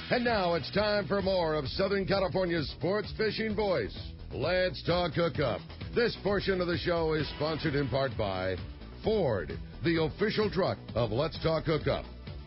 And now it's time for more of Southern California's sports fishing voice. Let's talk hookup. This portion of the show is sponsored in part by Ford, the official truck of Let's Talk Hookup.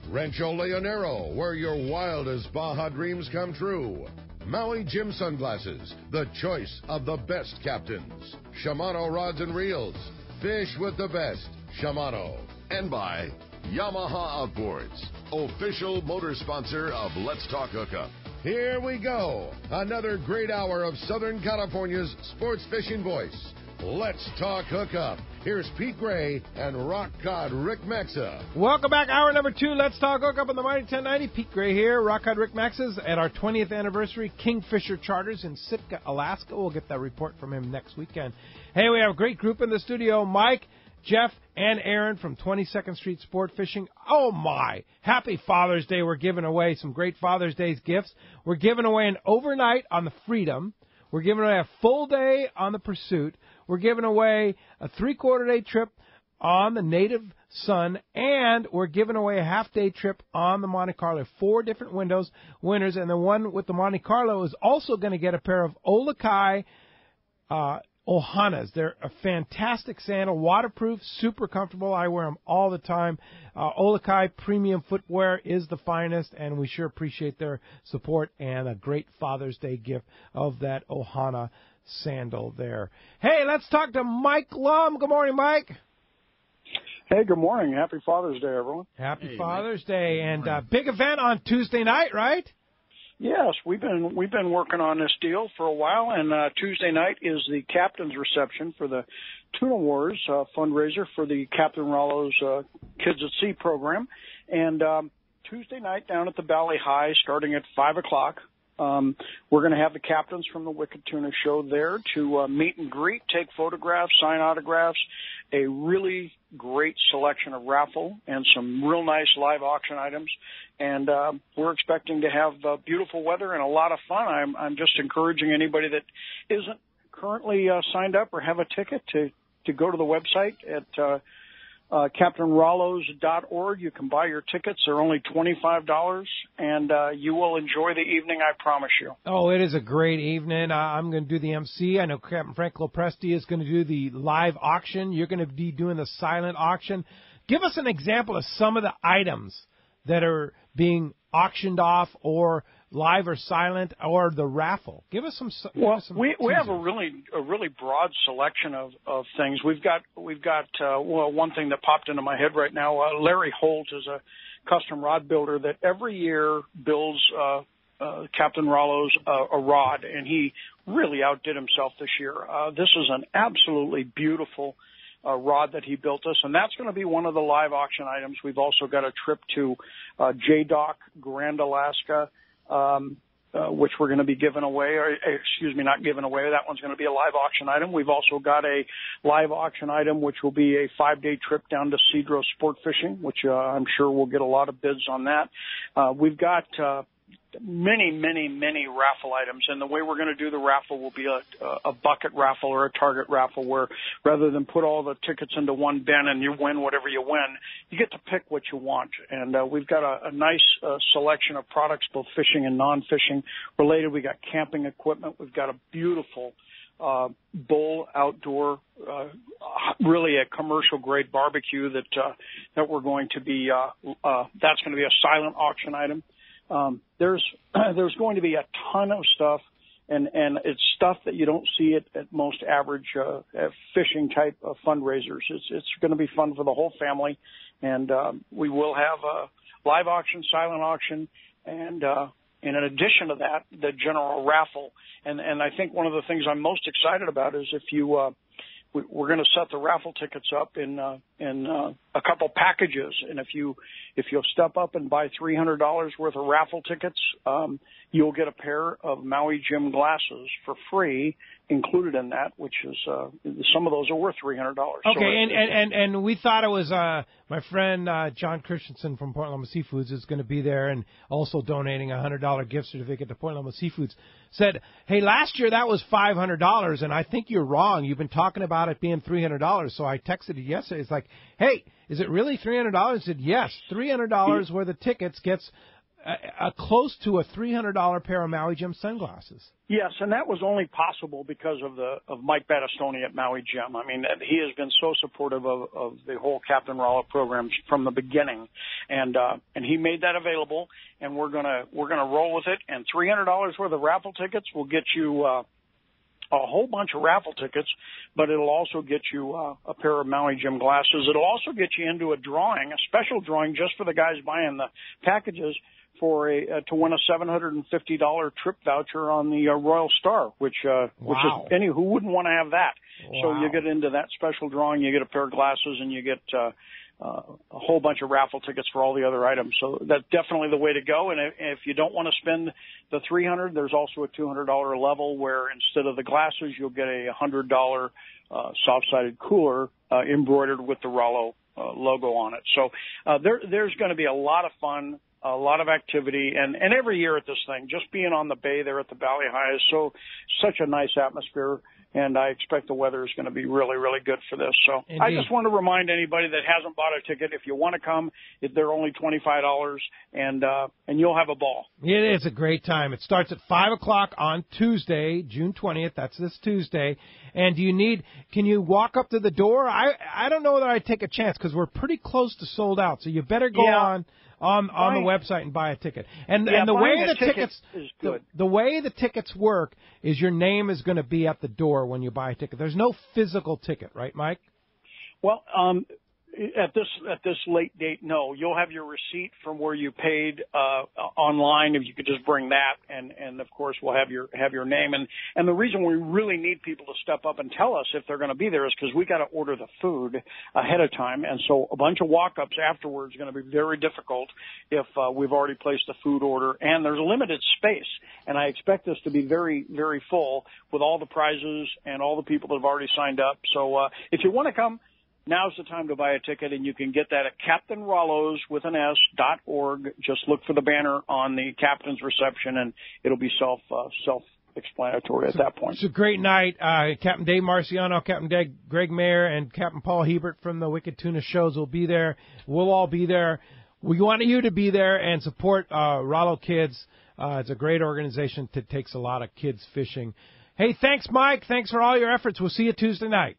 Rancho Leonero, where your wildest Baja dreams come true. Maui Jim Sunglasses, the choice of the best captains. Shimano Rods and Reels, fish with the best. Shimano. And by Yamaha Outboards, official motor sponsor of Let's Talk Hookup. Here we go. Another great hour of Southern California's sports fishing voice. Let's Talk Hookup. Here's Pete Gray and Rock Cod Rick Maxa. Welcome back. Hour number 2. Let's Talk Hookup on the Mighty 1090. Pete Gray here. Rock Cod Rick Maxa's at our 20th anniversary Kingfisher Charters in Sitka, Alaska. We'll get that report from him next weekend. Hey, we have a great group in the studio. Mike, Jeff, and Aaron from 22nd Street Sport Fishing. Oh, my. Happy Father's Day. We're giving away some great Father's Day gifts. We're giving away an overnight on the Freedom. We're giving away a full day on the Pursuit. We're giving away a 3/4 day trip on the Native Son, and we're giving away a half-day trip on the Monte Carlo. 4 different winners, and the one with the Monte Carlo is also going to get a pair of Olokai Ohanas. They're a fantastic sandal, waterproof, super comfortable. I wear them all the time. Olokai Premium Footwear is the finest, and we sure appreciate their support and a great Father's Day gift of that Ohana sandal there. Hey, let's talk to Mike Lum. Good morning, Mike. Hey, good morning. Happy Father's Day, everyone. Happy Father's Day, and big event on Tuesday night, right? Yes, we've been working on this deal for a while, and Tuesday night is the captain's reception for the Tuna Wars fundraiser for the Captain Rollo's Kids at Sea program. And Tuesday night down at the Valley High, starting at 5 o'clock, we're going to have the captains from the Wicked Tuna Show there to meet and greet, take photographs, sign autographs, a really great selection of raffle and some real nice live auction items. And we're expecting to have beautiful weather and a lot of fun. I'm just encouraging anybody that isn't currently signed up or have a ticket to go to the website at CaptainRollos.org. You can buy your tickets. They're only $25, and you will enjoy the evening, I promise you. Oh, it is a great evening. I'm going to do the MC. I know Captain Frank Lopresti is going to do the live auction. You're going to be doing the silent auction. Give us an example of some of the items that are being auctioned off, or live or silent, or the raffle. Give us some. We have a really broad selection of things. We've got one thing that popped into my head right now. Larry Holt is a custom rod builder that every year builds Captain Rollo's a rod, and he really outdid himself this year. This is an absolutely beautiful rod that he built us, and that's going to be one of the live auction items. We've also got a trip to J-Dock, Grand Alaska, which we're going to be giving away, not giving away. That one's going to be a live auction item. We've also got a live auction item, which will be a 5-day trip down to Cedro Sport Fishing, which I'm sure we'll get a lot of bids on that. We've got many raffle items, and the way we're going to do the raffle will be a bucket raffle or a target raffle, where rather than put all the tickets into one bin and you win whatever you win, you get to pick what you want. And we've got a nice selection of products, both fishing and non-fishing related. We got camping equipment. We've got a beautiful Bull outdoor, really a commercial grade barbecue that we're going to be that's going to be a silent auction item. There's going to be a ton of stuff, and it's stuff that you don't see at most average fishing type of fundraisers. It's going to be fun for the whole family, and we will have a live auction, silent auction, and in addition to that, the general raffle. And I think one of the things I'm most excited about is if you we're going to set the raffle tickets up in a couple packages, and if you'll step up and buy $300 worth of raffle tickets, you'll get a pair of Maui Jim glasses for free included in that, which is some of those are worth $300. Okay, and we thought it was my friend John Christensen from Point Loma Seafoods is going to be there, and also donating a $100 gift certificate to Point Loma Seafoods. Said, hey, last year that was $500, and I think you're wrong. You've been talking about it being $300. So I texted you yesterday. It's like, hey, is it really $300? I said, yes, $300 worth of tickets gets close to a $300 pair of Maui Jim sunglasses. Yes, and that was only possible because of Mike Battistoni at Maui Jim. I mean, he has been so supportive of the whole Captain Rollo program from the beginning, and he made that available, and we're gonna roll with it. And $300 worth of raffle tickets will get you a whole bunch of raffle tickets, but it'll also get you a pair of Maui Jim glasses. It'll also get you into a special drawing just for the guys buying the packages for to win a $750 trip voucher on the Royal Star, which is who wouldn't want to have that? Wow. So you get into that special drawing, you get a pair of glasses, and you get a whole bunch of raffle tickets for all the other items. So that's definitely the way to go. And if you don't want to spend the $300, there's also a $200 level where instead of the glasses, you'll get a $100 soft-sided cooler embroidered with the Rollo logo on it. So there's going to be a lot of fun, a lot of activity, and every year at this thing, just being on the bay there at the Valley High is such a nice atmosphere, and I expect the weather is going to be really, really good for this. So indeed. I just want to remind anybody that hasn't bought a ticket, if you want to come, they're only $25, and you'll have a ball. It is a great time. It starts at 5 o'clock on Tuesday, June 20th. That's this Tuesday. And can you walk up to the door? I don't know whether I'd take a chance because we're pretty close to sold out, so you better go on the website and buy a ticket. And the way the tickets is good. The way the tickets work is your name is going to be at the door when you buy a ticket. There's no physical ticket, right, Mike? Well, at this late date, no. You'll have your receipt from where you paid online. If you could just bring that, and of course we'll have your name. And the reason we really need people to step up and tell us if they're going to be there is because we got to order the food ahead of time, and so a bunch of walk-ups afterwards is going to be very difficult if we've already placed a food order. And there's a limited space, and I expect this to be very, very full with all the prizes and all the people that have already signed up. So if you want to come, now's the time to buy a ticket, and you can get that at CaptainRollos.org. Just look for the banner on the captain's reception, and it'll be self-explanatory at that point. It's a great night. Captain Dave Marciano, Captain Greg Mayer, and Captain Paul Hebert from the Wicked Tuna Shows will be there. We'll all be there. We want you to be there and support Rollo Kids. It's a great organization that takes a lot of kids fishing. Hey, thanks, Mike. Thanks for all your efforts. We'll see you Tuesday night.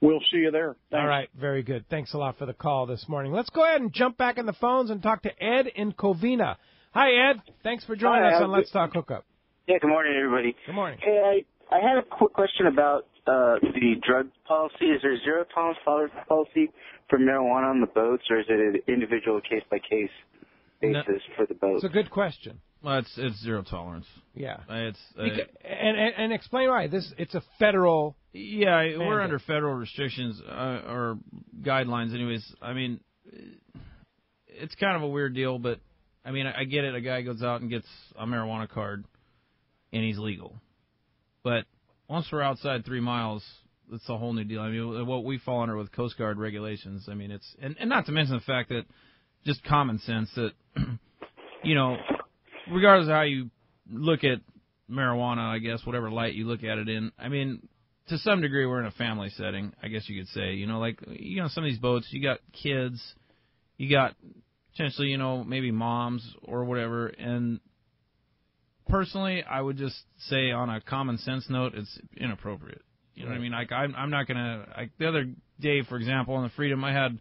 We'll see you there. Thanks. All right, very good. Thanks a lot for the call this morning. Let's go ahead and jump back in the phones and talk to Ed in Covina. Hi, Ed. Thanks for joining us on Let's Talk Hookup. Yeah, good morning, everybody. Good morning. Hey, I had a quick question about the drug policy. Is there zero tolerance policy for marijuana on the boats, or is it an individual case-by-case basis for the boats? It's a good question. Well, it's zero tolerance. Yeah. It's and explain why. It's a federal. Yeah, we're under federal restrictions or guidelines. Anyways, I mean, it's kind of a weird deal, but I mean, I get it. A guy goes out and gets a marijuana card, and he's legal. But once we're outside 3 miles, it's a whole new deal. I mean, what we fall under with Coast Guard regulations. I mean, it's and not to mention the fact that just common sense that regardless of how you look at marijuana, I guess, whatever light you look at it in, I mean, to some degree, we're in a family setting, I guess you could say. Some of these boats, you got kids, you got potentially, maybe moms or whatever. And personally, I would just say on a common sense note, it's inappropriate. You know what I mean? Like, I'm not going to, the other day, for example, on the Freedom, I had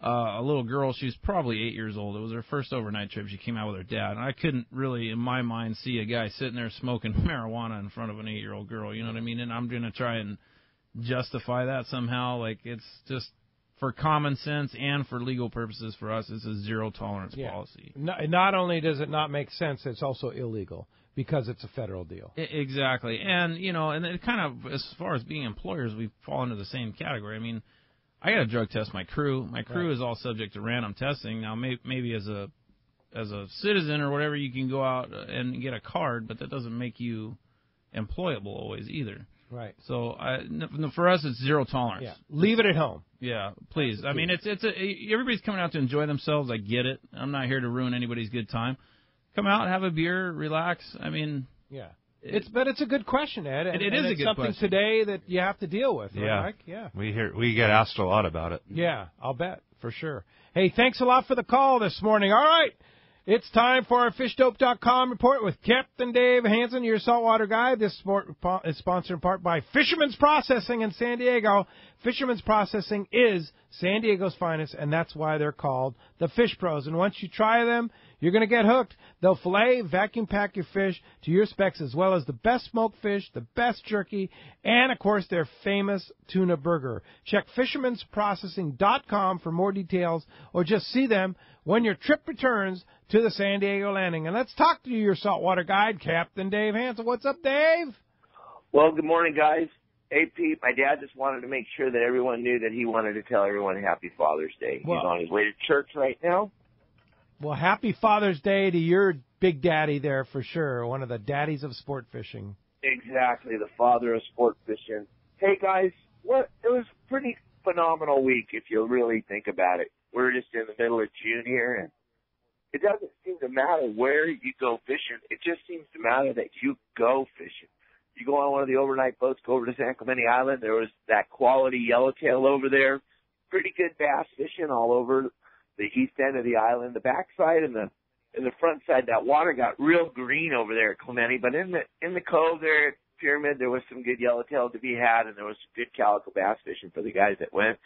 a little girl. She was probably 8 years old. It was her first overnight trip. She came out with her dad. And I couldn't really, in my mind, see a guy sitting there smoking marijuana in front of an 8-year-old girl. You know what I mean? And I'm going to try and justify that somehow. Like, it's just for common sense and for legal purposes for us, it's a zero-tolerance policy. Not only does it not make sense, it's also illegal because it's a federal deal. Exactly. And, and it kind of, as far as being employers, we fall into the same category. I mean, I got to drug test my crew. My crew is all subject to random testing. Now, maybe as a citizen or whatever, you can go out and get a card, but that doesn't make you employable always either. Right. So for us, it's zero tolerance. Yeah. Leave it at home. Yeah, please. I mean, everybody's coming out to enjoy themselves. I get it. I'm not here to ruin anybody's good time. Come out, have a beer, relax. I mean, yeah. But it's a good question, Ed. And it is a good something question today that you have to deal with, right, Mike? Yeah. We get asked a lot about it. Yeah, I'll bet, for sure. Hey, thanks a lot for the call this morning. All right. It's time for our FishDope.com report with Captain Dave Hansen, your saltwater guide. This sport is sponsored in part by Fisherman's Processing in San Diego. Fisherman's Processing is San Diego's finest, and that's why they're called the Fish Pros. And once you try them, you're going to get hooked. They'll fillet, vacuum pack your fish to your specs, as well as the best smoked fish, the best jerky, and, of course, their famous tuna burger. Check fishermansprocessing.com for more details, or just see them when your trip returns to the San Diego landing. And let's talk to your saltwater guide, Captain Dave Hansen. What's up, Dave? Well, good morning, guys. Hey, Pete, my dad just wanted to make sure that everyone knew that he wanted to tell everyone Happy Father's Day. Well, he's on his way to church right now. Well, happy Father's Day to your big daddy there for sure, one of the daddies of sport fishing. Exactly, the father of sport fishing. Hey, guys, it was a pretty phenomenal week if you really think about it. We're just in the middle of June here, and it doesn't seem to matter where you go fishing. It just seems to matter that you go fishing. You go on one of the overnight boats, go over to San Clemente Island. There was that quality yellowtail over there. Pretty good bass fishing all over the east end of the island. The backside and the front side, that water got real green over there at Clemente. But in the cove there at Pyramid, there was some good yellowtail to be had, and there was some good calico bass fishing for the guys that went.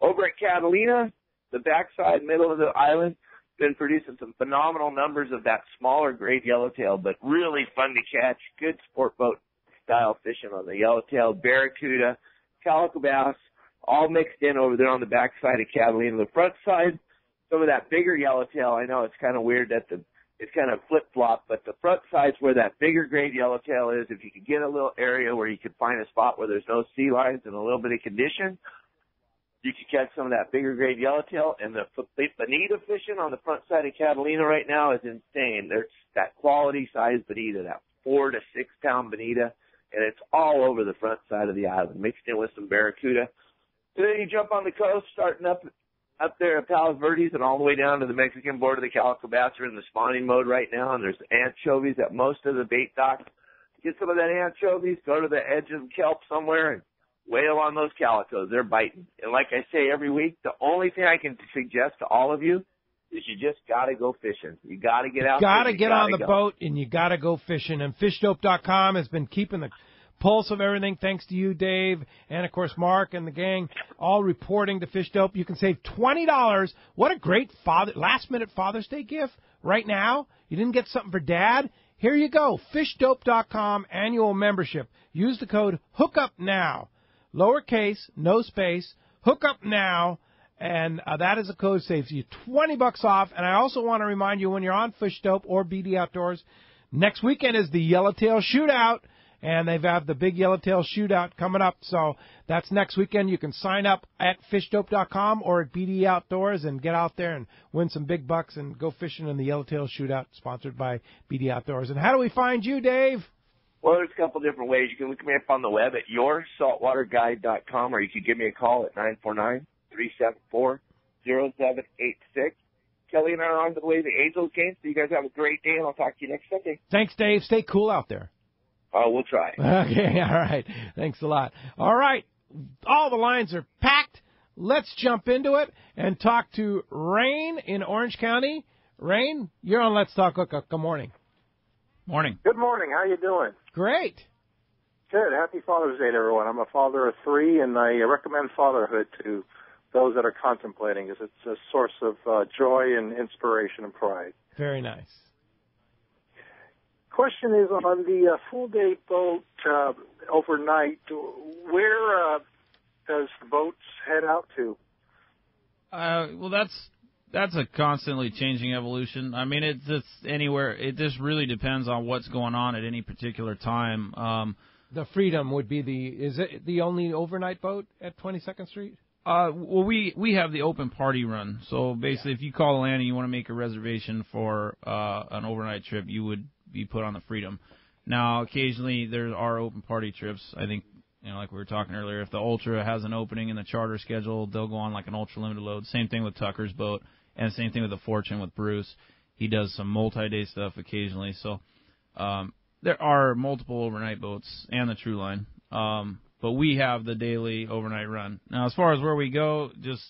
Over at Catalina, the backside, middle of the island, been producing some phenomenal numbers of that smaller grade yellowtail, but really fun to catch. Good sport boat style fishing on the yellowtail, barracuda, calico bass, all mixed in over there on the backside of Catalina. The front side, some of that bigger yellowtail. I know it's kind of weird that it's kind of flip-flop, but the front side's where that bigger grade yellowtail is. If you could get a little area where you could find a spot where there's no sea lions and a little bit of condition, you could catch some of that bigger grade yellowtail. And the bonita fishing on the front side of Catalina right now is insane. There's that quality size bonita, that 4 to 6 pound bonita, and it's all over the front side of the island, mixed in with some barracuda. And then you jump on the coast, starting up there at Palos Verdes and all the way down to the Mexican border. The calico bass are in the spawning mode right now, and there's anchovies at most of the bait docks. Get some of that anchovies, go to the edge of the kelp somewhere, and whale on those calicos. They're biting. And like I say every week, the only thing I can suggest to all of you is you just got to go fishing. You got to get out there. You got to get on the boat, and you got to go fishing. And FishDope.com has been keeping the pulse of everything, thanks to you, Dave, and, of course, Mark and the gang, all reporting to FishDope. You can save $20. What a great last-minute Father's Day gift right now. You didn't get something for Dad? Here you go, FishDope.com annual membership. Use the code HOOKUPNOW, lowercase, no space, HOOKUPNOW, and that is a code saves you $20 off. And I also want to remind you, when you're on FishDope or BD Outdoors, next weekend is the Yellowtail Shootout. And they've had the big Yellowtail Shootout coming up. So that's next weekend. You can sign up at fishdope.com or at BD Outdoors and get out there and win some big bucks and go fishing in the Yellowtail Shootout, sponsored by BD Outdoors. And how do we find you, Dave? Well, there's a couple different ways. You can look me up on the web at yoursaltwaterguide.com, or you can give me a call at 949-374-0786. Kelly and I are on the way to the Angels game, so you guys have a great day, and I'll talk to you next Sunday. Thanks, Dave. Stay cool out there. Oh, we'll try. Okay, all right. Thanks a lot. All right, all the lines are packed. Let's jump into it and talk to Rain in Orange County. Rain, you're on Let's Talk Hookup. Good morning. Morning. Good morning. How you doing? Great. Good. Happy Father's Day to everyone. I'm a father of 3, and I recommend fatherhood to those that are contemplating, because it's a source of joy and inspiration and pride. Very nice. Question is, on the full-day boat overnight, where does the boats head out to? Well, that's a constantly changing evolution. I mean, it's anywhere. It just really depends on what's going on at any particular time. The Freedom would be is it the only overnight boat at 22nd Street? Well, we have the open party run. So basically, if you call the landing and you want to make a reservation for an overnight trip, you would be put on the Freedom. Now, occasionally there are open party trips. I think, like we were talking earlier, if the Ultra has an opening in the charter schedule, they'll go on like an ultra limited load. Same thing with Tucker's boat, and same thing with the Fortune with Bruce. He does some multi-day stuff occasionally. So there are multiple overnight boats and the True Line. But we have the daily overnight run. Now, as far as where we go, just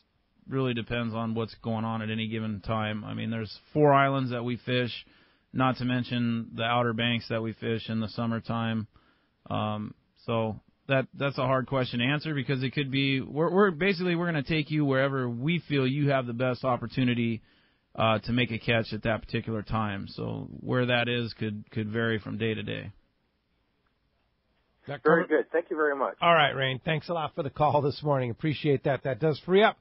really depends on what's going on at any given time. I mean, there's 4 islands that we fish, not to mention the Outer Banks that we fish in the summertime. So that's a hard question to answer because it could be we're going to take you wherever we feel you have the best opportunity to make a catch at that particular time. So where that is could vary from day to day. Very good. Thank you very much. All right, Rain. Thanks a lot for the call this morning. Appreciate that. That does free up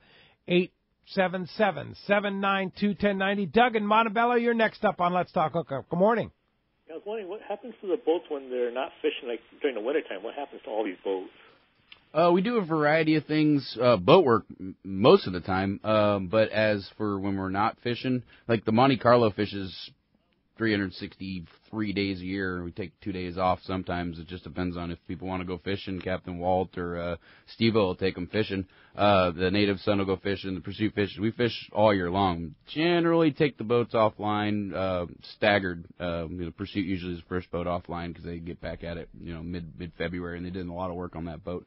877-792-1090. Doug in Montebello, you're next up on Let's Talk Hookup. Good morning. I was wondering what happens to the boats when they're not fishing, like during the wintertime. What happens to all these boats? We do a variety of things, boat work most of the time, but as for when we're not fishing, like the Monte Carlo fishes 363 days a year. We take 2 days off sometimes. It just depends on if people want to go fishing. Captain Walt or Steve will take them fishing. The native son will go fishing. The pursuit fishing. We fish all year long. Generally take the boats offline, staggered. Pursuit usually is the first boat offline because they get back at it, mid-February, and they did a lot of work on that boat.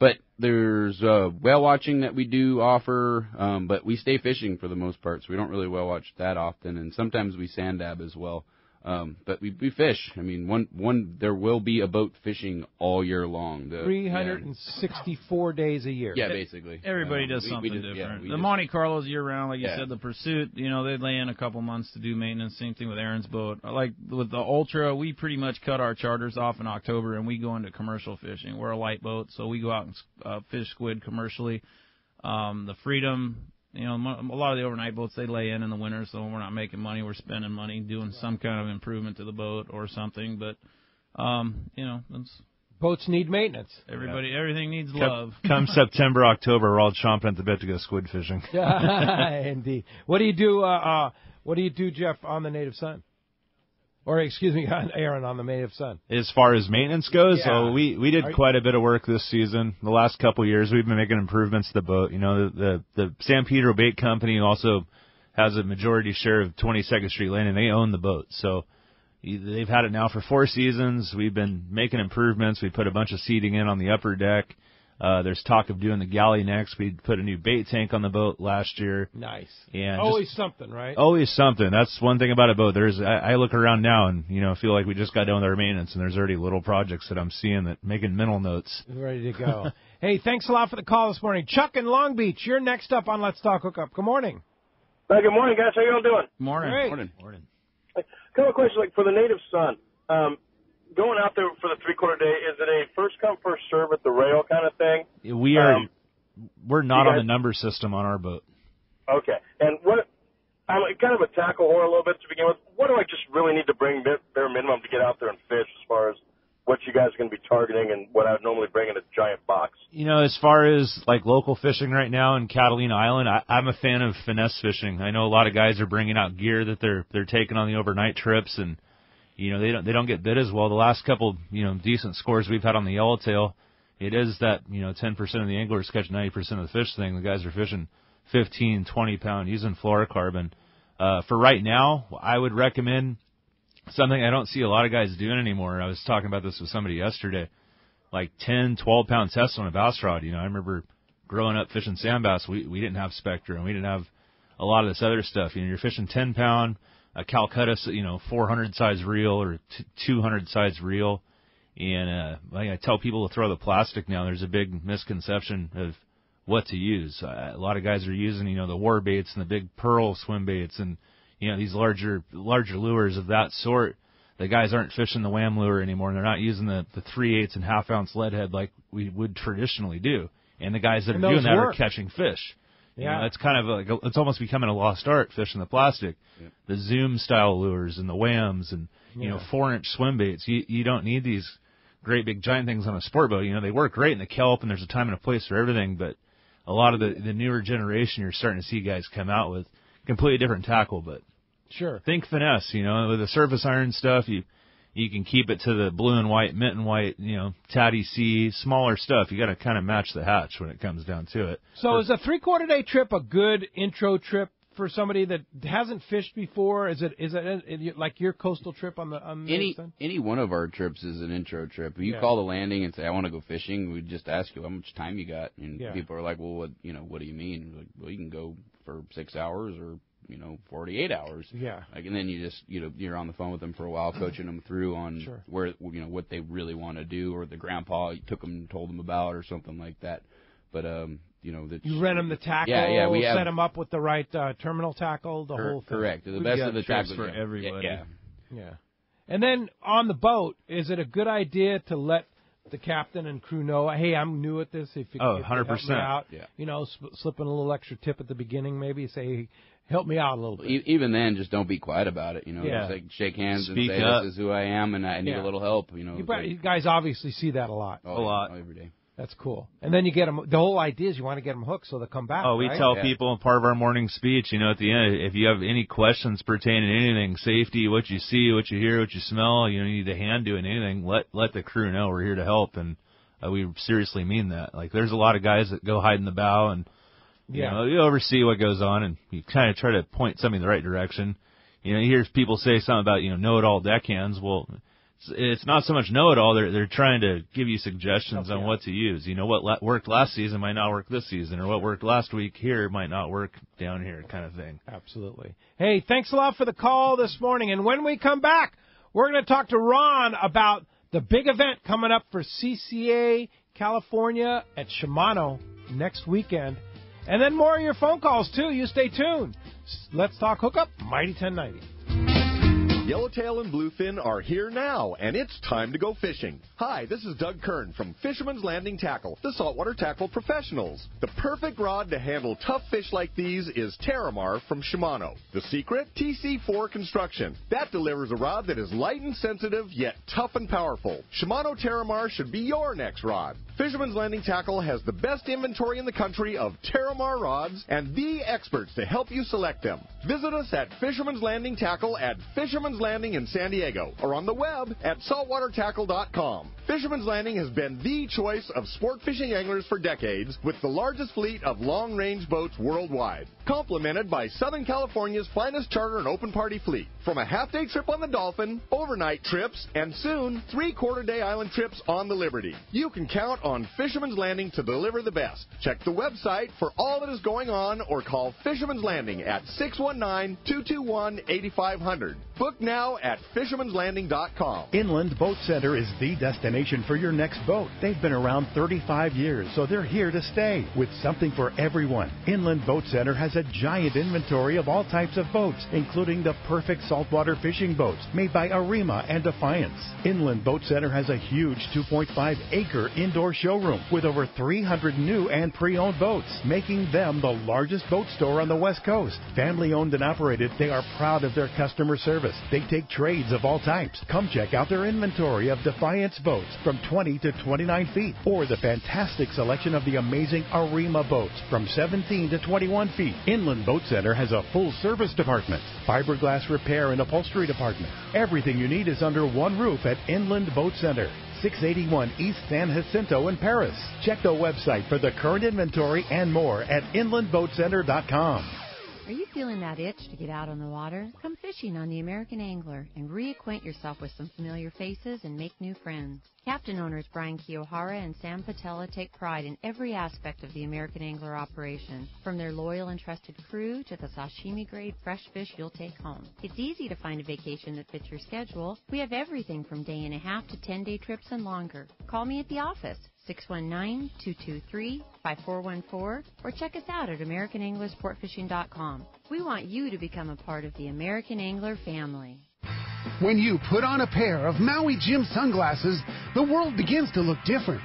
But there's whale watching that we do offer, but we stay fishing for the most part, so we don't really whale watch that often, and sometimes we sand dab as well. But we fish. I mean, there will be a boat fishing all year long. 364 days a year. Yeah, basically. Everybody does something different. The Monte Carlo's year-round, like you said. The Pursuit, they lay in a couple months to do maintenance. Same thing with Aaron's boat. Like with the Ultra, we pretty much cut our charters off in October, and we go into commercial fishing. We're a light boat, so we go out and fish squid commercially. The Freedom... a lot of the overnight boats, they lay in the winter, so we're not making money. We're spending money doing some kind of improvement to the boat or something. But, boats need maintenance. Everything needs love. Come September, October, we're all chomping at the bit to go squid fishing. Indeed. What do you do, Jeff, on the Native Son? Or, excuse me, Aaron, on the Native Son. As far as maintenance goes, so we did quite a bit of work this season. The last couple of years, we've been making improvements to the boat. The San Pedro Bait Company also has a majority share of 22nd Street Lane, and they own the boat. So they've had it now for 4 seasons. We've been making improvements. We put a bunch of seating in on the upper deck. There's talk of doing the galley next. We put a new bait tank on the boat last year. Nice. And always something, right? Always something. That's one thing about a boat. I look around now and feel like we just got done with our maintenance, and there's already little projects that I'm seeing that making mental notes. Ready to go. Hey, thanks a lot for the call this morning. Chuck in Long Beach, you're next up on Let's Talk Hookup. Good morning. Good morning, guys. How you all doing? Morning. Great. Morning. A couple of questions. Like for the Native Son, going out there for the 3/4 day, is it a first come first serve at the rail kind of thing? We're not on the number system on our boat. Okay. And I'm kind of a tackle whore a little bit to begin with. What do I just really need to bring bare minimum to get out there and fish as far as what you guys are going to be targeting and what I would normally bring in a giant box? As far as like local fishing right now in Catalina Island, I'm a fan of finesse fishing. I know a lot of guys are bringing out gear that they're taking on the overnight trips, and they don't get bit as well. The last couple decent scores we've had on the yellowtail, it is that 10% of the anglers catch 90% of the fish thing. The guys are fishing 15, 20 pound using fluorocarbon. For right now, I would recommend something I don't see a lot of guys doing anymore. I was talking about this with somebody yesterday, like 10, 12 pound tests on a bass rod. I remember growing up fishing sand bass. We didn't have Spectra, and we didn't have a lot of this other stuff. You're fishing 10 pound. A Calcutta, 400 size reel or 200 size reel, and I tell people to throw the plastic now. There's a big misconception of what to use. A lot of guys are using the war baits and the big pearl swim baits and these larger lures of that sort. The guys aren't fishing the wham lure anymore, and they're not using the 3/8 and ½ ounce lead head like we would traditionally do. And the guys that are doing that are catching fish. It's kind of it's almost becoming a lost art, fishing the plastic. Yeah. The Zoom style lures and the whams and 4-inch swim baits. You don't need these great big giant things on a sport boat. They work great in the kelp, and there's a time and a place for everything. But a lot of the newer generation, you're starting to see guys come out with completely different tackle. But sure, think finesse. With the surface iron stuff, you can keep it to the blue and white, mint and white, Tatty C, smaller stuff. You got to kind of match the hatch when it comes down to it. So is a 3/4 day trip a good intro trip for somebody that hasn't fished before? Is it like your coastal trip on the any one of our trips is an intro trip. If you call the landing and say I want to go fishing, we just ask you how much time you got, and people are like, well, what do you mean? Like, well, you can go for 6 hours or 48 hours. Yeah. Like, and then you just you're on the phone with them for a while, coaching them through on where what they really want to do, or the grandpa took them and told them about, or something like that. But you rent them the tackle. We set them up with the right terminal tackle. The whole thing. Correct. The best of the tackle for everybody. Yeah. And then on the boat, is it a good idea to let the captain and crew know, hey, I'm new at this. If you can 100%. help me out, yeah. Slipping a little extra tip at the beginning, maybe say, help me out a little bit. Even then, just don't be quiet about it. Just like shake hands Speak and say, up. this is who I am, and I need a little help. You guys obviously see that a lot. A lot. Every day. That's cool. And then you get them. The whole idea is you want to get them hooked so they'll come back. We tell people in part of our morning speech, at the end, if you have any questions pertaining to anything, safety, what you see, what you hear, what you smell, you need a hand doing anything, let the crew know we're here to help. And we seriously mean that. Like, there's a lot of guys that go hide in the bow and you oversee what goes on, and you kind of try to point somebody in the right direction. You hear people say something about know-it-all deckhands. Well, it's not so much know-it-all. They're trying to give you suggestions on what to use. What worked last season might not work this season, or what worked last week here might not work down here, kind of thing. Absolutely. Hey, thanks a lot for the call this morning. And when we come back, we're going to talk to Ron about the big event coming up for CCA California at Shimano next weekend. And then more of your phone calls, too. You stay tuned. Let's talk Hookup, Mighty 1090. Yellowtail and Bluefin are here now, and it's time to go fishing. Hi, this is Doug Kern from Fisherman's Landing Tackle, the saltwater tackle professionals. The perfect rod to handle tough fish like these is Terramar from Shimano. The secret? TC4 construction. That delivers a rod that is light and sensitive, yet tough and powerful. Shimano Terramar should be your next rod. Fisherman's Landing Tackle has the best inventory in the country of Terramar rods and the experts to help you select them. Visit us at Fisherman's Landing Tackle at Fisherman's Landing in San Diego, or on the web at saltwatertackle.com. Fisherman's Landing has been the choice of sport fishing anglers for decades, with the largest fleet of long-range boats worldwide, complemented by Southern California's finest charter and open party fleet. From a half-day trip on the Dolphin, overnight trips, and soon 3-quarter-day island trips on the Liberty. You can count on Fisherman's Landing to deliver the best. Check the website for all that is going on, or call Fisherman's Landing at 619-221-8500. Book now at fishermanslanding.com. Inland Boat Center is the destination for your next boat. They've been around 35 years, so they're here to stay with something for everyone. Inland Boat Center has a giant inventory of all types of boats, including the perfect saltwater fishing boats made by Arima and Defiance. Inland Boat Center has a huge 2.5-acre indoor showroom with over 300 new and pre-owned boats, making them the largest boat store on the West Coast. Family owned and operated, they are proud of their customer service. They take trades of all types. Come check out their inventory of Defiance boats from 20 to 29 feet, or the fantastic selection of the amazing Arima boats from 17 to 21 feet. Inland Boat Center has a full service department, fiberglass repair and upholstery department. Everything you need is under one roof at Inland Boat Center. 681 East San Jacinto in Paris. Check the website for the current inventory and more at inlandboatcenter.com. Are you feeling that itch to get out on the water? Come fishing on the American Angler and reacquaint yourself with some familiar faces and make new friends. Captain owners Brian Kiyohara and Sam Patella take pride in every aspect of the American Angler operation, from their loyal and trusted crew to the sashimi-grade fresh fish you'll take home. It's easy to find a vacation that fits your schedule. We have everything from day-and-a-half to 10-day trips and longer. Call me at the office, 619-223-5414, or check us out at AmericanAnglerSportFishing.com. We want you to become a part of the American Angler family. When you put on a pair of Maui Jim sunglasses, the world begins to look different.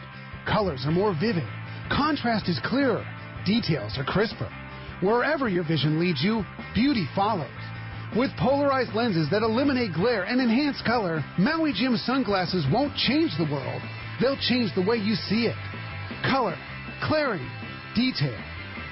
Colors are more vivid. Contrast is clearer. Details are crisper. Wherever your vision leads you, beauty follows. With polarized lenses that eliminate glare and enhance color, Maui Jim sunglasses won't change the world. They'll change the way you see it. Color, clarity, detail.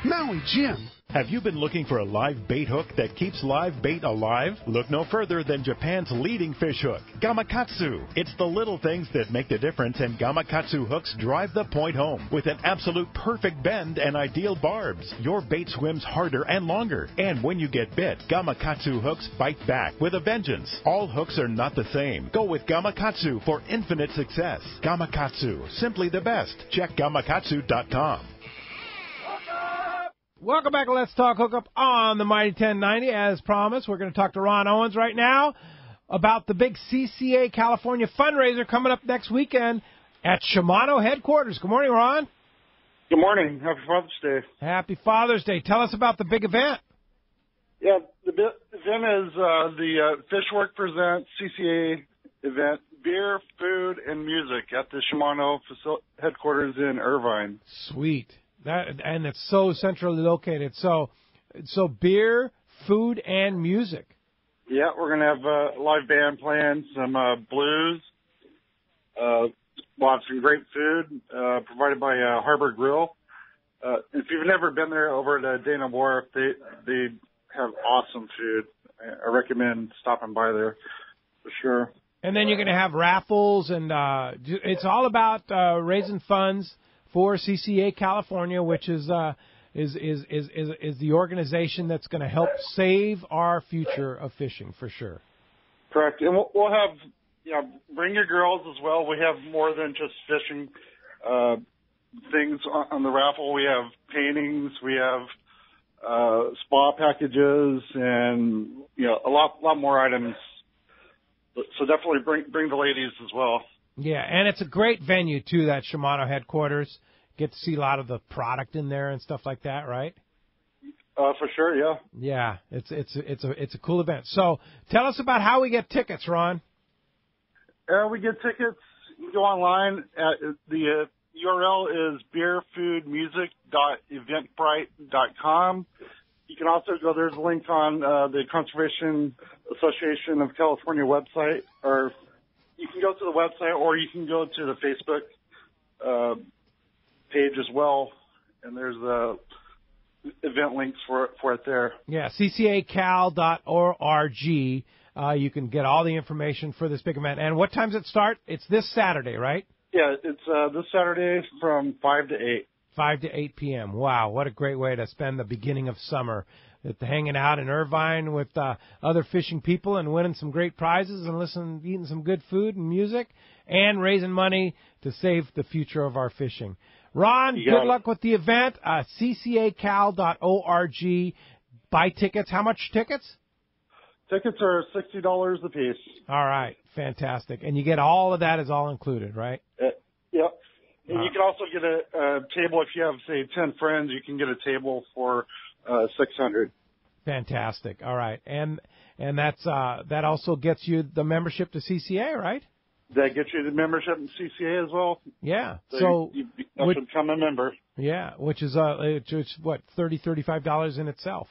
Maui Jim. Have you been looking for a live bait hook that keeps live bait alive? Look no further than Japan's leading fish hook, Gamakatsu. It's the little things that make the difference, and Gamakatsu hooks drive the point home. With an absolute perfect bend and ideal barbs, your bait swims harder and longer. And when you get bit, Gamakatsu hooks bite back with a vengeance. All hooks are not the same. Go with Gamakatsu for infinite success. Gamakatsu, simply the best. Check gamakatsu.com. Welcome back to Let's Talk Hookup on the Mighty 1090. As promised, we're going to talk to Ron Owens right now about the big CCA California fundraiser coming up next weekend at Shimano headquarters. Good morning, Ron. Good morning. Happy Father's Day. Happy Father's Day. Tell us about the big event. Yeah, the event is the Fishwork Presents CCA event, beer, food, and music at the Shimano headquarters in Irvine. Sweet. And it's so centrally located. So beer, food, and music. Yeah, we're going to have a live band playing, some blues. We'll have some great food provided by Harbor Grill. If you've never been there over at Dana Wharf, they have awesome food. I recommend stopping by there for sure. And then you're going to have raffles, and it's all about raising funds for CCA California, which is the organization that's going to help save our future of fishing for sure. Correct, and we'll have bring your girls as well. We have more than just fishing things on the raffle. We have paintings, we have spa packages, and a lot more items. So definitely bring the ladies as well. Yeah, and it's a great venue too, that Shimano headquarters. Get to see a lot of the product in there and stuff like that, right? For sure, yeah. Yeah, it's a cool event. So tell us about how we get tickets, Ron. We get tickets. You go online at the URL is beerfoodmusic.eventbrite.com. You can also go. There's a link on the Conservation Association of California website, or you can go to the website, or you can go to the Facebook page as well, and there's event links for it there. Yeah, ccacal.org. You can get all the information for this big event. And what time does it start? It's this Saturday, right? Yeah, it's this Saturday from 5 to 8. 5 to 8 p.m. Wow, what a great way to spend the beginning of summer. Hanging out in Irvine with other fishing people and winning some great prizes and eating some good food and music and raising money to save the future of our fishing. Ron, good luck with the event. ccacal.org. Buy tickets. How much tickets? Tickets are $60 a piece. All right, fantastic. And you get all of that is all included, right? Yep. And you can also get a table if you have, say, 10 friends. You can get a table for $600. Fantastic. All right, and that's that also gets you the membership to CCA, right? That gets you the membership in CCA as well. Yeah. So you have to become a member. Yeah, which is what $35 in itself.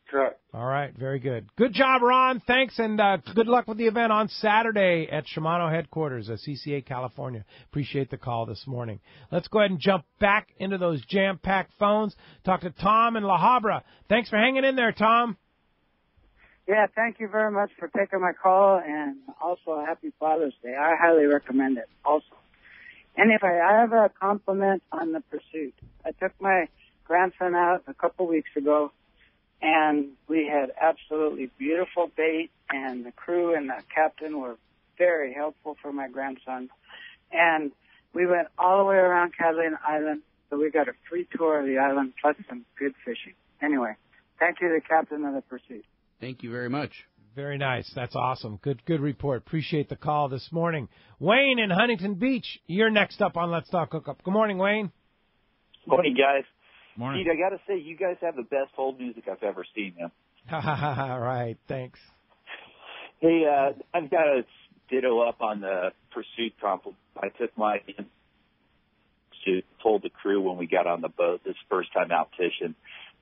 Correct. All right, very good. Good job, Ron. Thanks, and good luck with the event on Saturday at Shimano headquarters at CCA California. Appreciate the call this morning. Let's go ahead and jump back into those jam-packed phones. Talk to Tom in La Habra. Thanks for hanging in there, Tom. Yeah, thank you very much for taking my call, and also Happy Father's Day. I highly recommend it also. And if I have a compliment on the pursuit. I took my grandson out a couple weeks ago, and we had absolutely beautiful bait, and the crew and the captain were very helpful for my grandson. And we went all the way around Catalina Island, so we got a free tour of the island plus some good fishing. Anyway, thank you to the captain of the pursuit. Thank you very much. Very nice. That's awesome. Good report. Appreciate the call this morning. Wayne in Huntington Beach, you're next up on Let's Talk Hookup. Good morning, Wayne. Morning, guys. Morning. Pete, I got to say, you guys have the best hold music I've ever seen, man. All right. Thanks. Hey, I've got to ditto up on the pursuit compliment. I took my to told the crew when we got on the boat this first time out fishing.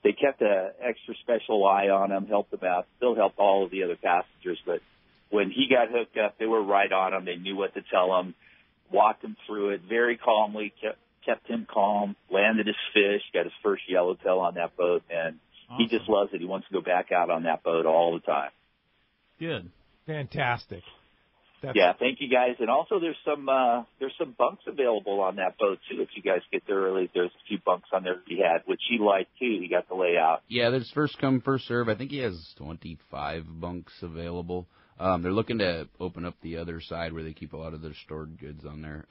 They kept an extra special eye on him, helped him out, still helped all of the other passengers. But when he got hooked up, they were right on him. They knew what to tell him, walked him through it very calmly, kept him calm, landed his fish, got his first yellowtail on that boat, and He just loves it. He wants to go back out on that boat all the time. Good. Fantastic. Yeah, thank you guys. And also there's some bunks available on that boat too. If you guys get there early, there's a few bunks on there that he had, which he liked too. He got to lay out. Yeah, there's first come, first serve. I think he has 25 bunks available. They're looking to open up the other side where they keep a lot of their stored goods on there.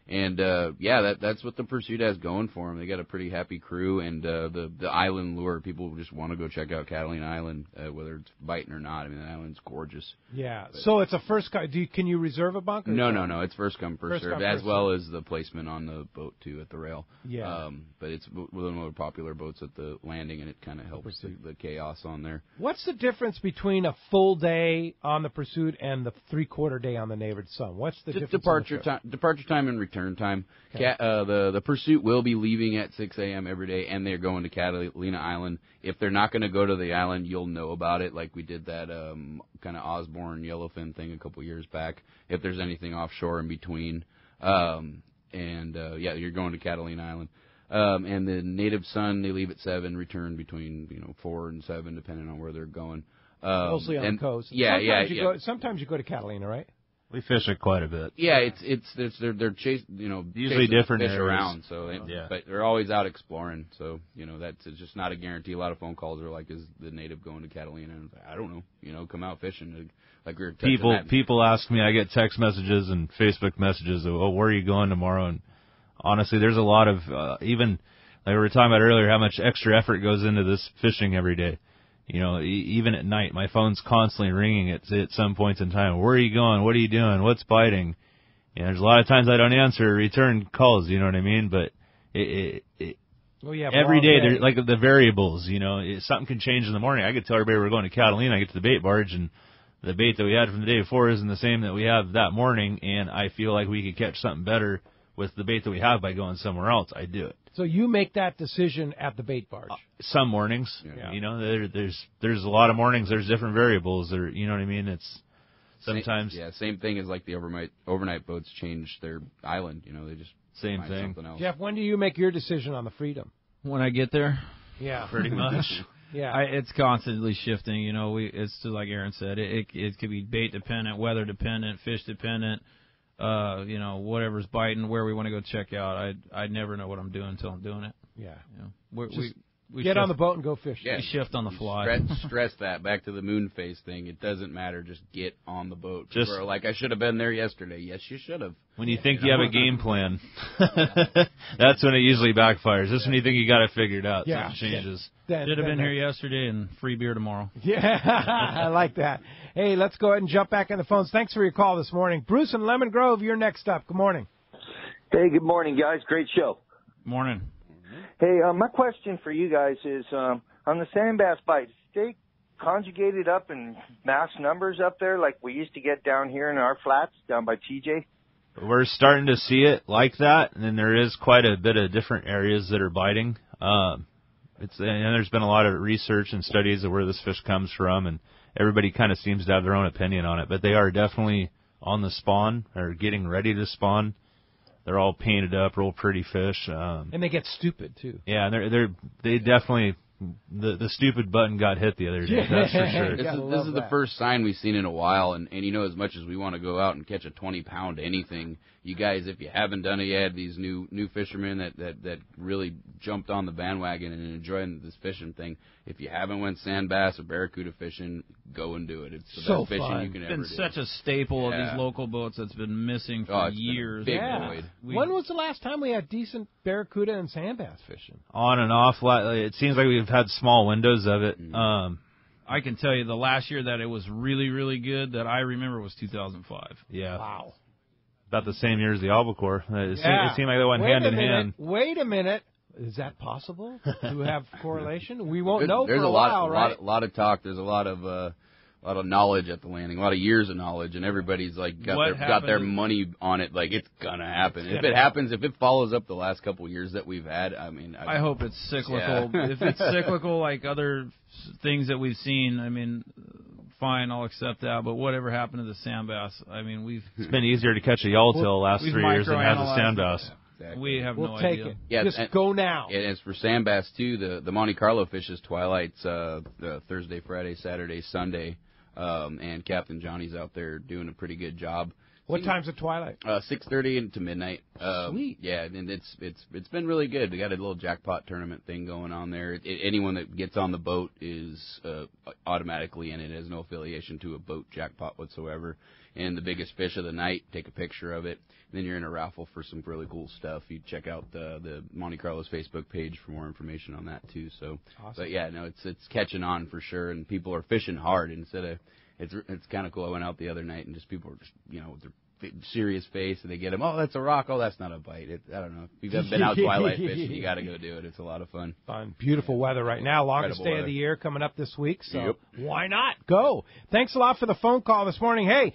That's what the Pursuit has going for them. They got a pretty happy crew, and the island lure. People just want to go check out Catalina Island, whether it's biting or not. I mean, the island's gorgeous. Yeah. So it's a first. Can you reserve a bunk? No. It's first come, first serve, as well as the placement on the boat too at the rail. Yeah. But it's one of the more popular boats at the landing, and it kind of helps the chaos on there. What's the difference between a full day on the Pursuit and the 3/4 day on the Naked Sun? What's the difference? Departure time and return time. Okay. The Pursuit will be leaving at 6 a.m. every day, and they're going to Catalina Island. If they're not going to go to the island, you'll know about it, like we did that kind of Osborne yellowfin thing a couple years back. If there's anything offshore in between, you're going to Catalina Island. And the Native Sun, they leave at 7, return between 4 and 7, depending on where they're going. Mostly on the coast. Sometimes you go to Catalina, right? We fish it quite a bit. Yeah, they're chasing, usually different fish areas around. So, but they're always out exploring. So, it's just not a guarantee. A lot of phone calls are like, "Is the native going to Catalina?" And I don't know. Come out fishing. Like we were texting people ask me. I get text messages and Facebook messages. Of, where are you going tomorrow? And honestly, there's a lot of even like we were talking about earlier, how much extra effort goes into this fishing every day. Even at night, my phone's constantly ringing at some points in time. Where are you going? What are you doing? What's biting? There's a lot of times I don't answer return calls, you know what I mean? But every day, there's like the variables, something can change in the morning. I could tell everybody we're going to Catalina. I get to the bait barge, and the bait that we had from the day before isn't the same that we have that morning, and I feel like we could catch something better with the bait that we have by going somewhere else. I do it. So you make that decision at the bait barge? Some mornings. Yeah. There's a lot of mornings. There's different variables. You know what I mean? It's sometimes. Same thing as like the overnight boats change their island. They just same find thing. Something else. Jeff, when do you make your decision on the Freedom? When I get there. Yeah. Pretty much. Yeah. It's constantly shifting. It's just like Aaron said. It could be bait dependent, weather dependent, fish dependent. Whatever's biting, where we want to go check out. I never know what I'm doing until I'm doing it. Yeah. We get on the boat and go fishing. Yeah. We shift on the fly. Stress that. Back to the moon phase thing. It doesn't matter. Just get on the boat. People are like, I should have been there yesterday. Yes, you should have. When you think you have a game plan, that's when it usually backfires. That's when you think you got it figured out. Yeah. Something changes. Should have been here yesterday and free beer tomorrow. Yeah, I like that. Hey, let's go ahead and jump back in the phones. Thanks for your call this morning. Bruce in Lemon Grove, you're next up. Good morning. Hey, good morning, guys. Great show. Morning. Hey, my question for you guys is, on the sand bass bites, they conjugated up in mass numbers up there like we used to get down here in our flats down by TJ? We're starting to see it like that, and then there is quite a bit of different areas that are biting. There's been a lot of research and studies of where this fish comes from, and everybody kind of seems to have their own opinion on it. But they are definitely on the spawn or getting ready to spawn. They're all painted up, real pretty fish. And they get stupid too. Yeah, they definitely the stupid button got hit the other day. That's for sure. This is the first sign we've seen in a while, and as much as we want to go out and catch a 20-pound anything, you guys, if you haven't done it yet, these new fishermen that really jumped on the bandwagon and enjoying this fishing thing. If you haven't went sand bass or barracuda fishing, go and do it. It's the best fishing you can ever do. It's been such a staple of these local boats that's been missing for years. Big void. When was the last time we had decent barracuda and sand bass fishing? On and off. It seems like we've had small windows of it. I can tell you the last year that it was really, really good that I remember was 2005. Yeah. Wow. About the same year as the albacore. It seemed like they went hand in hand. Wait a minute. Is that possible to have correlation? We won't know there's for a while, right? A lot of talk. There's a lot of knowledge at the landing, a lot of years of knowledge, and everybody's like got their money on it. Like it's gonna happen. If it happens, if it follows up the last couple of years that we've had, I hope it's cyclical. Yeah. If it's cyclical like other things that we've seen, fine, I'll accept that. But whatever happened to the sand bass? It's been easier to catch a yellowtail the last 3 years than it has a sand bass. Exactly. We have we'll no take idea. it. Yeah, Just and, go now. And as for sand bass too, the Monte Carlo fishes twilights Thursday, Friday, Saturday, Sunday, and Captain Johnny's out there doing a pretty good job. What time's at twilight? 6:30 to midnight. Sweet. Yeah, and it's been really good. We got a little jackpot tournament thing going on there. Anyone that gets on the boat is automatically in it. It has no affiliation to a boat jackpot whatsoever. And the biggest fish of the night, take a picture of it. And then you're in a raffle for some really cool stuff. You check out the Monte Carlo's Facebook page for more information on that too. So, awesome. But yeah, no, it's catching on for sure, and people are fishing hard instead of. It's kind of cool. I went out the other night and just people were just with their serious face, and they get them. Oh, that's a rock. Oh, that's not a bite. I don't know. If you've ever been out twilight fishing, you got to go do it. It's a lot of fun. Fun, beautiful weather right now. Longest day of the year coming up this week. So why not go? Thanks a lot for the phone call this morning. Hey.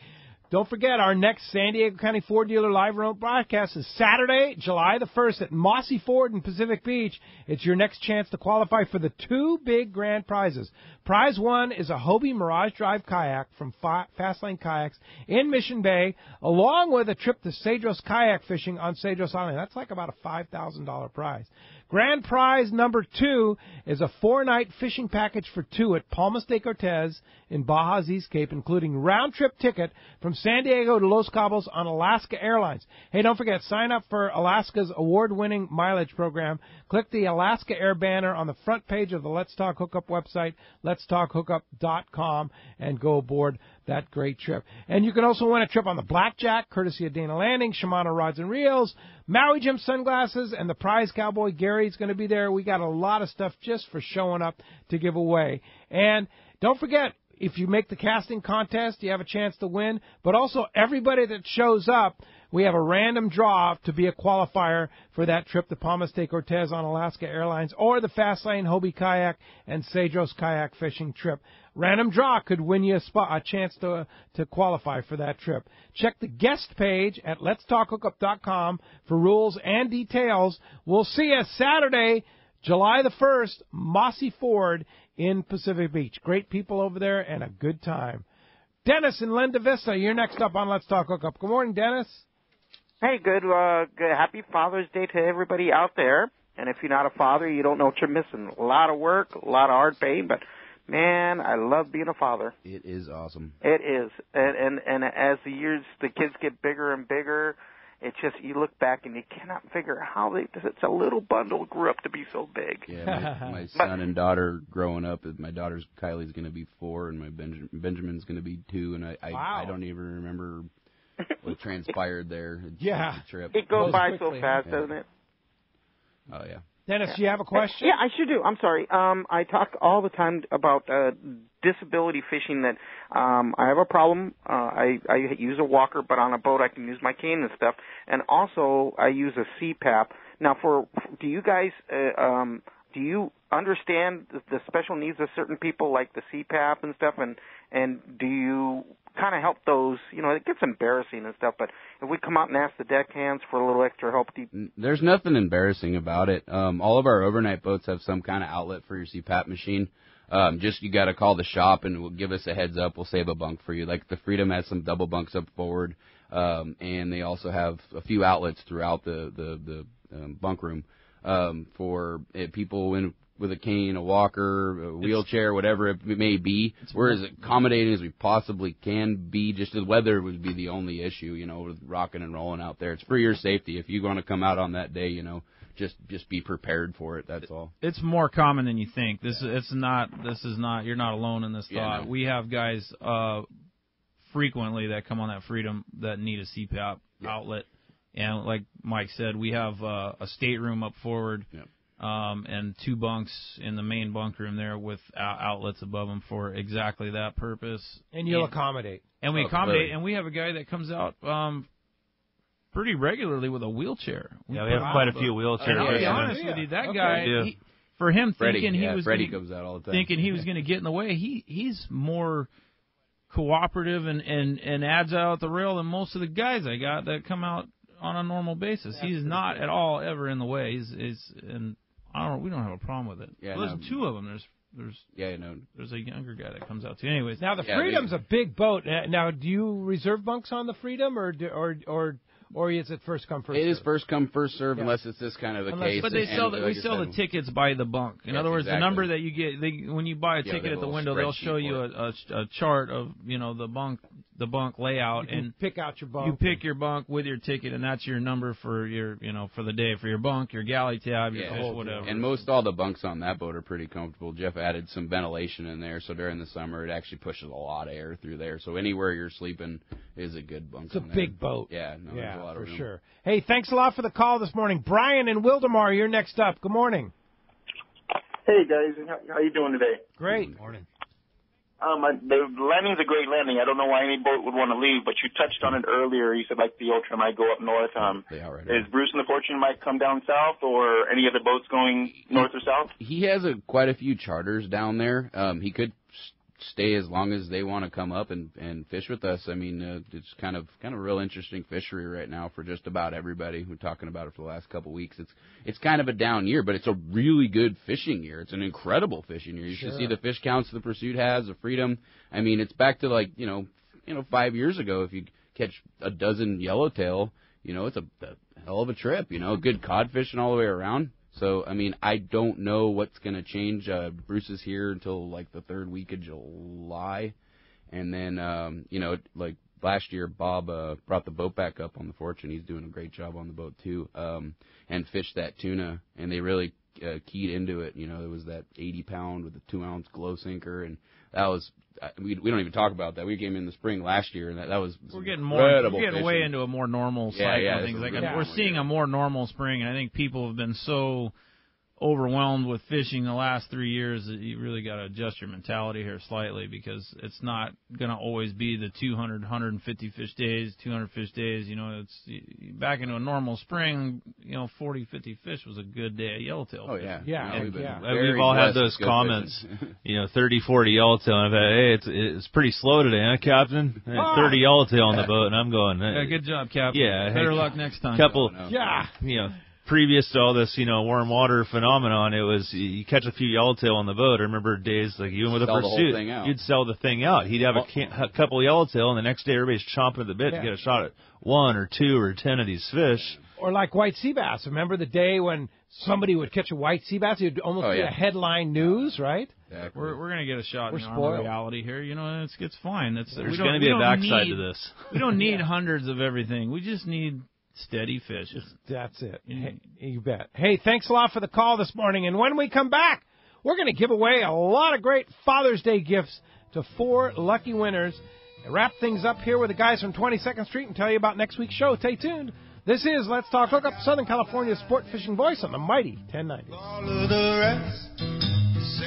Don't forget, our next San Diego County Ford Dealer Live Remote broadcast is Saturday, July the 1st at Mossy Ford in Pacific Beach. It's your next chance to qualify for the two big grand prizes. Prize one is a Hobie Mirage Drive kayak from Fastlane Kayaks in Mission Bay, along with a trip to Cedros kayak fishing on Cedros Island. That's like about a $5,000 prize. Grand prize number 2 is a 4-night fishing package for 2 at Palmas de Cortez in Baja's East Cape, including round-trip ticket from San Diego to Los Cabos on Alaska Airlines. Hey, don't forget, sign up for Alaska's award-winning mileage program. Click the Alaska Air banner on the front page of the Let's Talk Hookup website, letstalkhookup.com, and go aboard that great trip. And you can also win a trip on the Blackjack, courtesy of Dana Landing, Shimano Rods and Reels, Maui Jim Sunglasses, and the prize cowboy Gary's going to be there. We got a lot of stuff just for showing up to give away. And don't forget, if you make the casting contest, you have a chance to win. But also, everybody that shows up, we have a random draw to be a qualifier for that trip to Palmas de Cortez on Alaska Airlines or the Fastlane Hobie Kayak and Cedros Kayak fishing trip. Random draw could win you a chance to qualify for that trip. Check the guest page at letstalkhookup.com for rules and details. We'll see you Saturday, July the 1st, Mossy Ford in Pacific Beach. Great people over there and a good time. Dennis in Linda Vista, you're next up on Let's Talk Hookup. Good morning, Dennis. Hey, good happy Father's Day to everybody out there. And if you're not a father, you don't know what you're missing. A lot of work, a lot of hard pay, but man, I love being a father. It is awesome. It is. And as the kids get bigger and bigger, it's just, you look back and you cannot figure how it's a little bundle grew up to be so big. Yeah, my son and daughter growing up, my daughter's Kylie's going to be 4 and my Benjamin's going to be 2, and I don't even remember what transpired there. Yeah. The trip. It goes by so fast, doesn't it? Oh, yeah. Dennis, do you have a question? Yeah, I sure do. I'm sorry. I talk all the time about disability fishing, that I have a problem. I use a walker, but on a boat I can use my cane and stuff. And also I use a CPAP. Now, do you guys, do you understand the special needs of certain people like the CPAP and stuff? And do you kind of help those, it gets embarrassing and stuff, but if we come out and ask the deckhands for a little extra help. There's nothing embarrassing about it. All of our overnight boats have some kind of outlet for your CPAP machine. Just you got to call the shop and we'll give us a heads up. We'll save a bunk for you. Like the Freedom has some double bunks up forward, and they also have a few outlets throughout the bunk room for people with a cane, a walker, a wheelchair, whatever it may be. We're as accommodating as we possibly can be. Just the weather would be the only issue, with rocking and rolling out there. It's for your safety. If you want to come out on that day, just be prepared for it. That's all. It's more common than you think. This is not. You're not alone in this thought. No. We have guys frequently that come on that Freedom that need a CPAP outlet, and like Mike said, we have a stateroom up forward. And 2 bunks in the main bunk room there with outlets above them for exactly that purpose. And you'll accommodate. And we accommodate, and we have a guy that comes out pretty regularly with a wheelchair. We have quite a few wheelchairs. I'll be honest with you, that guy, for him thinking he was comes out all the time. Thinking he was going to get in the way, he's more cooperative and adds out the rail than most of the guys I got that come out on a normal basis. He's not at all ever in the way. We don't have a problem with it. Yeah, there's 2 of them. There's a younger guy that comes out too. Anyways, now the Freedom's a big boat. Now, do you reserve bunks on the Freedom, or Or is it first come, first It serve? is first come, first serve, Yeah. unless it's this kind of a case. But we sell the tickets by the bunk. In other words, exactly. the number that you get, when you buy a ticket at the window, they'll show you a chart of the bunk layout, You can and pick out your bunk. you pick your bunk with your ticket, and that's your number for your for the day, for your bunk, your galley tab, your fish, whatever. And most all the bunks on that boat are pretty comfortable. Jeff added some ventilation in there, so during the summer it actually pushes a lot of air through there. So anywhere you're sleeping is a good bunk. It's a big boat. Yeah, there's a lot of for room. sure. Hey, thanks a lot for the call this morning. Brian in Wildemar, you're next up. Good morning. Hey guys, how you doing today? Great. Morning. The landing's a great landing. I don't know why any boat would want to leave, but you touched on it earlier. You said like the Ultra might go up north. Is Bruce and the Fortune might come down south, or any other boats going north or south? He has quite a few charters down there. He could stay as long as they want to come up and fish with us. I mean, it's kind of a real interesting fishery right now for just about everybody. We're talking about it for the last couple of weeks. It's kind of a down year, but it's a really good fishing year. It's an incredible fishing year. You should see the fish counts the Pursuit has, the Freedom. I mean, it's back to like 5 years ago. If you catch a dozen yellowtail, it's a hell of a trip. Good cod fishing all the way around. So, I mean, I don't know what's going to change. Bruce is here until, like, the third week of July. And then, like last year, Bob brought the boat back up on the Fortune. He's doing a great job on the boat, too, and fished that tuna. And they really keyed into it. It was that 80-pound with a 2-ounce glow sinker. And that was we don't even talk about that. We came in the spring last year, and that was we're getting way into a more normal cycle of things. We're seeing a more normal spring, and I think people have been so overwhelmed with fishing the last 3 years that you really got to adjust your mentality here slightly, because it's not going to always be the 200, 150 fish days, 200 fish days. It's back into a normal spring. 40, 50 fish was a good day of yellowtail. Oh yeah, We've all had those comments. 30, 40 yellowtail. And I've had, hey, it's pretty slow today, huh, Captain? 30 yellowtail on the boat, and I'm going. Yeah, good job, Captain. Yeah, better luck next time. Previous to all this, warm water phenomenon, it was you catch a few yellowtail on the boat. I remember days like even with a Pursuit, you'd sell the thing out. He'd have a couple of yellowtail, and the next day everybody's chomping at the bit to get a shot at 1 or 2 or 10 of these fish. Or like white sea bass. Remember the day when somebody would catch a white sea bass? You'd almost get a headline news, right? Exactly. We're going to get a shot in spoiled. our reality here. It's fine. There's going to be a backside to this. We don't need hundreds of everything. We just need steady fish. That's it. Hey, you bet. Hey, thanks a lot for the call this morning. And when we come back, we're going to give away a lot of great Father's Day gifts to 4 lucky winners. And wrap things up here with the guys from 22nd Street and tell you about next week's show. Stay tuned. This is Let's Talk Hookup, Southern California's sport fishing voice on the mighty 1090.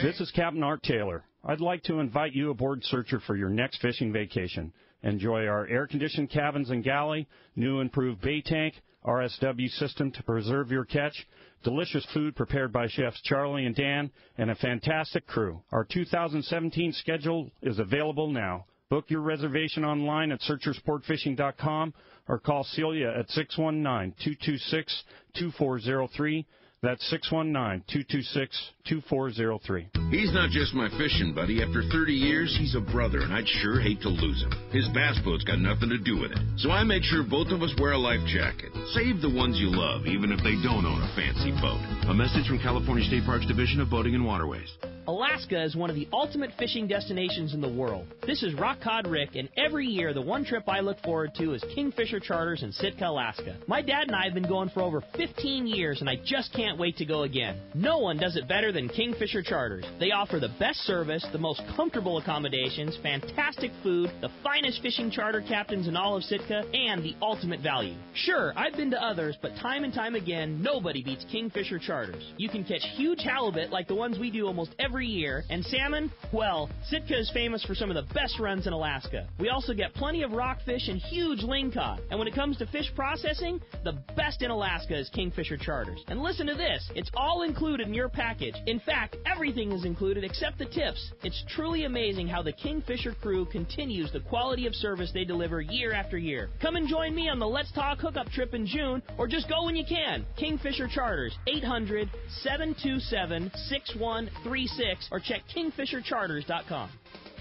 This is Captain Art Taylor. I'd like to invite you aboard Searcher for your next fishing vacation. Enjoy our air-conditioned cabins and galley, new improved bait tank, RSW system to preserve your catch, delicious food prepared by chefs Charlie and Dan, and a fantastic crew. Our 2017 schedule is available now. Book your reservation online at searchersportfishing.com or call Celia at 619-226-2403. That's 619-226-2403. He's not just my fishing buddy. After 30 years, he's a brother, and I'd sure hate to lose him. His bass boat's got nothing to do with it. So I made sure both of us wear a life jacket. Save the ones you love, even if they don't own a fancy boat. A message from California State Parks Division of Boating and Waterways. Alaska is one of the ultimate fishing destinations in the world. This is Rock Cod Rick, and every year the one trip I look forward to is Kingfisher Charters in Sitka, Alaska. My dad and I have been going for over 15 years, and I just can't wait to go again. No one does it better than Kingfisher Charters. They offer the best service, the most comfortable accommodations, fantastic food, the finest fishing charter captains in all of Sitka, and the ultimate value. Sure, I've been to others, but time and time again, nobody beats Kingfisher Charters. You can catch huge halibut like the ones we do almost every year, and salmon, well, Sitka is famous for some of the best runs in Alaska. We also get plenty of rockfish and huge lingcod. And when it comes to fish processing, the best in Alaska is Kingfisher Charters. And listen to this, it's all included in your package. In fact, everything is included except the tips. It's truly amazing how the Kingfisher crew continues the quality of service they deliver year after year. Come and join me on the Let's Talk Hookup trip in June, or just go when you can. Kingfisher Charters, 800-727-6136, or check kingfishercharters.com.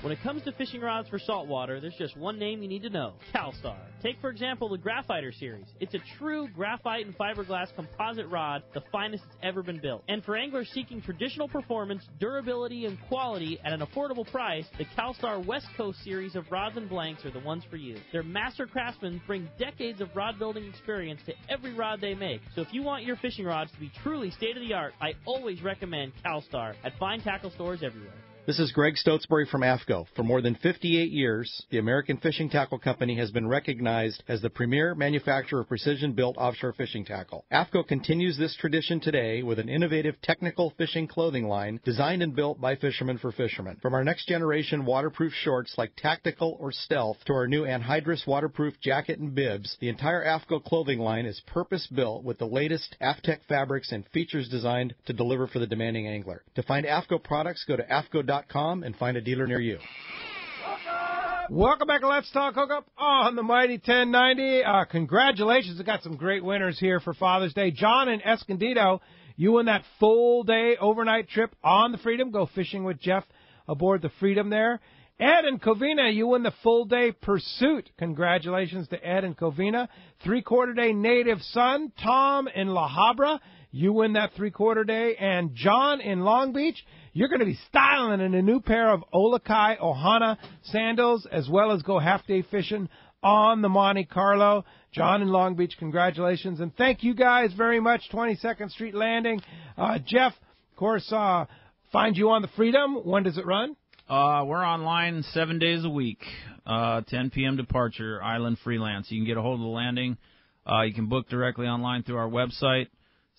When it comes to fishing rods for saltwater, there's just one name you need to know, CalStar. Take, for example, the Graphiter series. It's a true graphite and fiberglass composite rod, the finest it's ever been built. And for anglers seeking traditional performance, durability, and quality at an affordable price, the CalStar West Coast series of rods and blanks are the ones for you. Their master craftsmen bring decades of rod building experience to every rod they make. So if you want your fishing rods to be truly state-of-the-art, I always recommend CalStar at fine tackle stores everywhere. This is Greg Stotesbury from AFCO. For more than 58 years, the American Fishing Tackle Company has been recognized as the premier manufacturer of precision-built offshore fishing tackle. AFCO continues this tradition today with an innovative technical fishing clothing line designed and built by fishermen for fishermen. From our next-generation waterproof shorts like Tactical or Stealth to our new anhydrous waterproof jacket and bibs, the entire AFCO clothing line is purpose-built with the latest AFTEC fabrics and features designed to deliver for the demanding angler. To find AFCO products, go to AFCO.com and find a dealer near you. Welcome back to Let's Talk Hookup on the Mighty 1090. Congratulations. We've got some great winners here for Father's Day. John in Escondido, you win that full-day overnight trip on the Freedom. Go fishing with Jeff aboard the Freedom there. Ed in Covina, you win the full-day Pursuit. Congratulations to Ed in Covina. Three-quarter-day Native Sun. Tom in La Habra, you win that three-quarter day. And John in Long Beach, you're going to be styling in a new pair of Olakai Ohana sandals, as well as go half-day fishing on the Monte Carlo. John in Long Beach, congratulations. And thank you guys very much, 22nd Street Landing. Jeff, of course, find you on the Freedom. When does it run? We're online 7 days a week, 10 p.m. departure, Island Freelance. You can get a hold of the landing. You can book directly online through our website.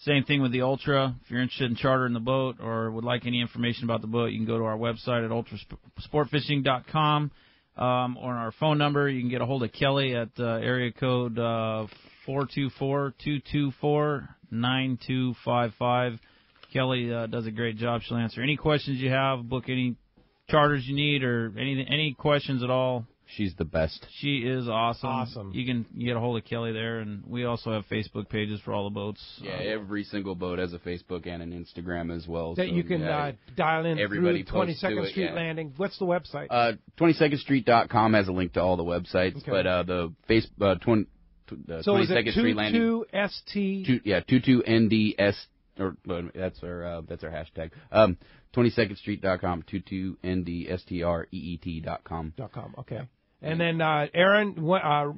Same thing with the Ultra. If you're interested in chartering the boat or would like any information about the boat, you can go to our website at ultrasportfishing.com. Or our phone number, you can get a hold of Kelly at area code 424-224-9255. Kelly does a great job. She'll answer any questions you have, book any charters you need, or any questions at all. She's the best. She is awesome. Awesome. You can get a hold of Kelly there, and we also have Facebook pages for all the boats. Yeah, every single boat has a Facebook and an Instagram as well. That so, you can dial in everybody through 22nd Street Landing. What's the website? 22ndstreet.com has a link to all the websites, Okay. but the Facebook, so 22nd is it Street Landing. 22ST? 22NDS, or that's our hashtag. 22ndstreet.com, 22NDSTREET.com. Okay. And then, Aaron,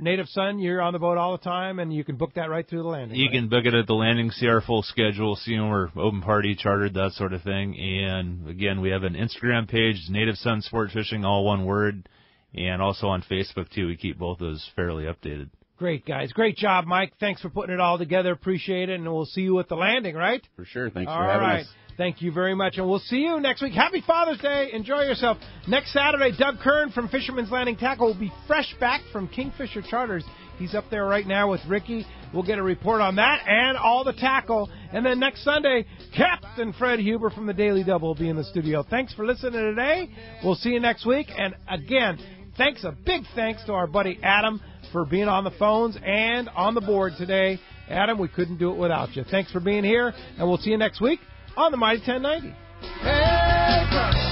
Native Sun, you're on the boat all the time, and you can book that right through the landing. You can book it at the landing, see our full schedule, see when we're open party, chartered, that sort of thing. And, again, we have an Instagram page, Native Sun Sport Fishing, all one word, and also on Facebook, too. We keep both those fairly updated. Great, guys. Great job, Mike. Thanks for putting it all together. Appreciate it, and we'll see you at the landing, right? For sure. Thanks all for having right. us. Thank you very much, and we'll see you next week. Happy Father's Day. Enjoy yourself. Next Saturday, Doug Kern from Fisherman's Landing Tackle will be fresh back from Kingfisher Charters. He's up there right now with Ricky. We'll get a report on that and all the tackle. And then next Sunday, Captain Fred Huber from the Daily Double will be in the studio. Thanks for listening today. We'll see you next week. And again, a big thanks to our buddy Adam for being on the phones and on the board today. Adam, we couldn't do it without you. Thanks for being here, and we'll see you next week on the Mighty 1090. Hey,